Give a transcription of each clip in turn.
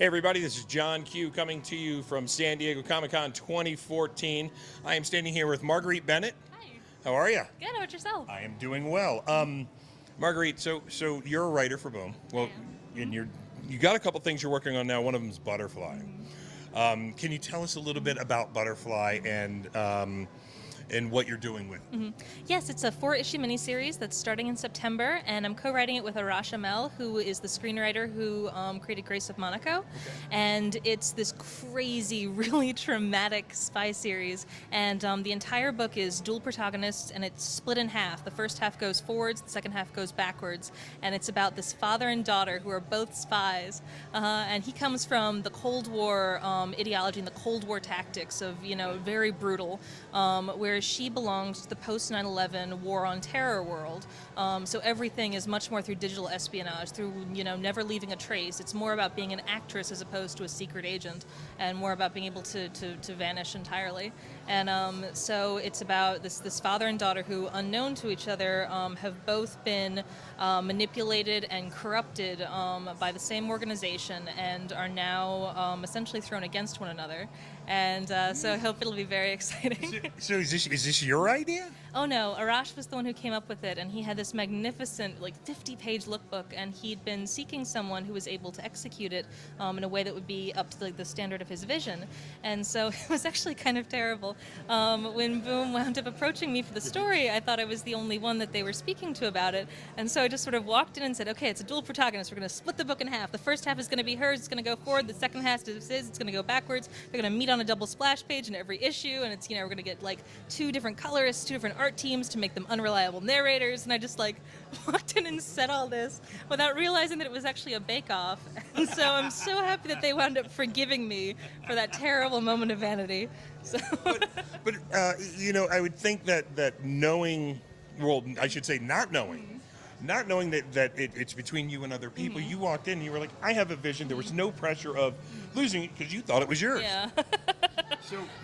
Hey everybody, this is John Q coming to you from San Diego Comic-Con 2014. I am standing here with Marguerite Bennett. Hi. How are you? Good, how about yourself? I am doing well. Marguerite, so you're a writer for Boom. Well, and you got a couple things you're working on now. One of them is Butterfly. Can you tell us a little bit about Butterfly and what you're doing with it? Yes, it's a 4-issue miniseries that's starting in September, and I'm co-writing it with Arash Amel, who is the screenwriter who created Grace of Monaco. Okay. And it's this crazy, really traumatic spy series, and the entire book is dual protagonists, and it's split in half. The first half goes forwards, the second half goes backwards, and it's about this father and daughter who are both spies, and he comes from the Cold War ideology and the Cold War tactics of, very brutal, whereas she belongs to the post 9/11 war on terror world. So everything is much more through digital espionage, through never leaving a trace. It's more about being an actress as opposed to a secret agent, and more about being able to vanish entirely. And so it's about this father and daughter who, unknown to each other, have both been manipulated and corrupted by the same organization, and are now essentially thrown against one another. And so I hope it'll be very exciting. So is this your idea? Oh no, Arash was the one who came up with it, and he had this magnificent 50-page lookbook, and he'd been seeking someone who was able to execute it in a way that would be up to the standard of his vision. And so it was actually kind of terrible. When Boom wound up approaching me for the story, I thought I was the only one that they were speaking to about it, and so I just sort of walked in and said, okay, it's a dual protagonist, we're going to split the book in half. The first half is going to be hers, it's going to go forward, the second half is his, it's going to go backwards. They're going to meet on a double splash page in every issue, and it's, we're going to get 2 different colorists, 2 different art teams to make them unreliable narrators, and I just walked in and said all this without realizing that it was actually a bake-off. And so I'm so happy that they wound up forgiving me for that terrible moment of vanity. So. But I would think that knowing, well, I should say not knowing that it's between you and other people. You walked in and you were like, I have a vision. There was no pressure of losing it because you thought it was yours. Yeah.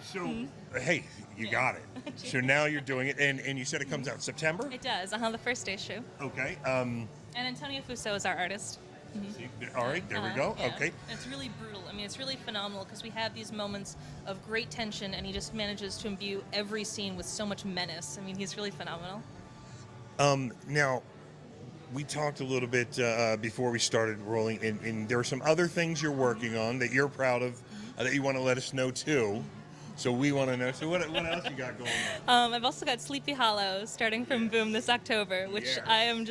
So hey, you got it. So now you're doing it, and you said it comes out in September? It does, the first issue. Okay. And Antonio Fuso is our artist. All right, there we go. Yeah. Okay. And it's really brutal. I mean, it's really phenomenal because we have these moments of great tension, and he just manages to imbue every scene with so much menace. I mean, he's really phenomenal. Now, we talked a little bit before we started rolling, and there are some other things you're working on that you're proud of that you want to let us know too. So we want to know. So what else you got going on? I've also got Sleepy Hollow starting from Boom this October, which I'm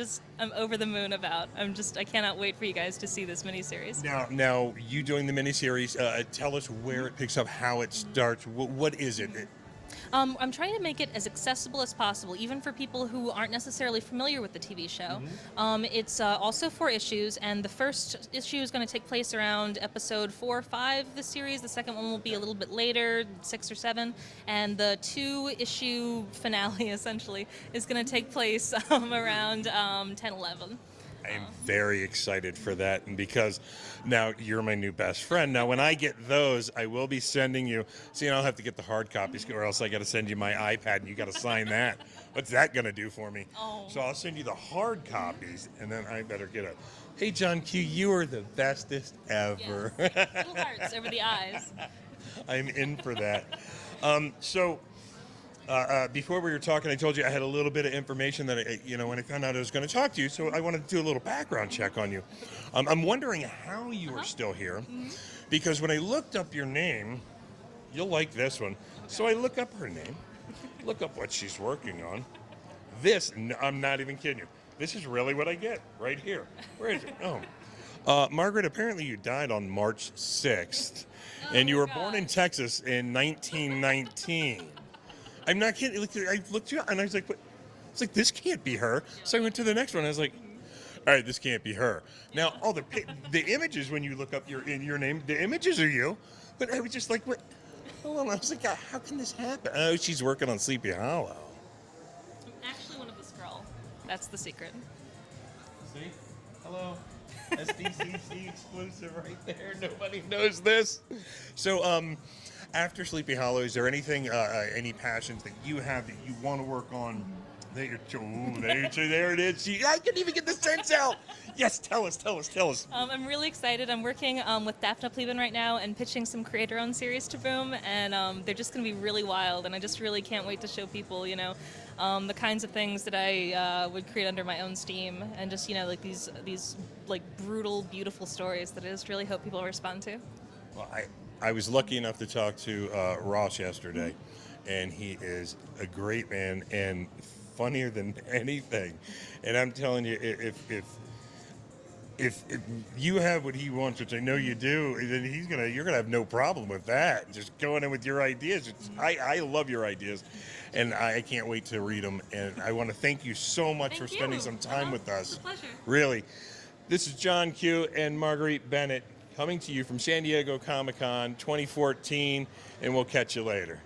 over the moon about. I cannot wait for you guys to see this miniseries. Now you doing the miniseries, tell us where it picks up, how it starts. What is it? I'm trying to make it as accessible as possible, even for people who aren't necessarily familiar with the TV show. It's also 4 issues, and the first issue is going to take place around episode 4 or 5 of the series. The second one will be a little bit later, 6 or 7, and the 2-issue finale, essentially, is going to take place around 10-11. I am very excited for that, and because now you're my new best friend. Now, when I get those, I will be sending you. See, I'll have to get the hard copies, or else I got to send you my iPad, and you got to sign that. What's that going to do for me? Oh. So I'll send you the hard copies, and then I better get a. Hey, John Q, you are the bestest ever. Yes. Little hearts over the eyes. I'm in for that. Before we were talking, I told you I had a little bit of information that, when I found out I was going to talk to you, so I wanted to do a little background check on you. I'm wondering how you are still here, because when I looked up your name, you'll like this one. So I look up her name, look up what she's working on. I'm not even kidding you. This is really what I get right here. Where is it? Oh. Margaret, apparently you died on March 6th, and you were born in Texas in 1919. I'm not kidding. I looked you up and I was like, what? It's like, this can't be her. So I went to the next one. I was like, all right, this can't be her. Now, all the images when you look up your name, the images are you. But I was just like, what? Hold on. I was like, how can this happen? Oh, she's working on Sleepy Hollow. I'm actually one of the Skrull. That's the secret. See? Hello. SDCC exclusive right there. Nobody knows this. So, after Sleepy Hollow, is there anything, any passions that you have that you want to work on There it is. I couldn't even get the sense out. Yes, tell us. I'm really excited. I'm working with Daphne Pleben right now and pitching some creator-owned series to Boom, and they're just going to be really wild, and I just really can't wait to show people, the kinds of things that I would create under my own steam, and just, like these like brutal, beautiful stories that I just really hope people respond to. Well, I was lucky enough to talk to Ross yesterday, and he is a great man and funnier than anything. And I'm telling you, if you have what he wants, which I know you do, then you're gonna have no problem with that. Just going in with your ideas. I love your ideas, and I can't wait to read them. And I want to thank you so much for spending some time with us. It's a pleasure. Really. This is John Q and Marguerite Bennett coming to you from San Diego Comic-Con 2014, and we'll catch you later.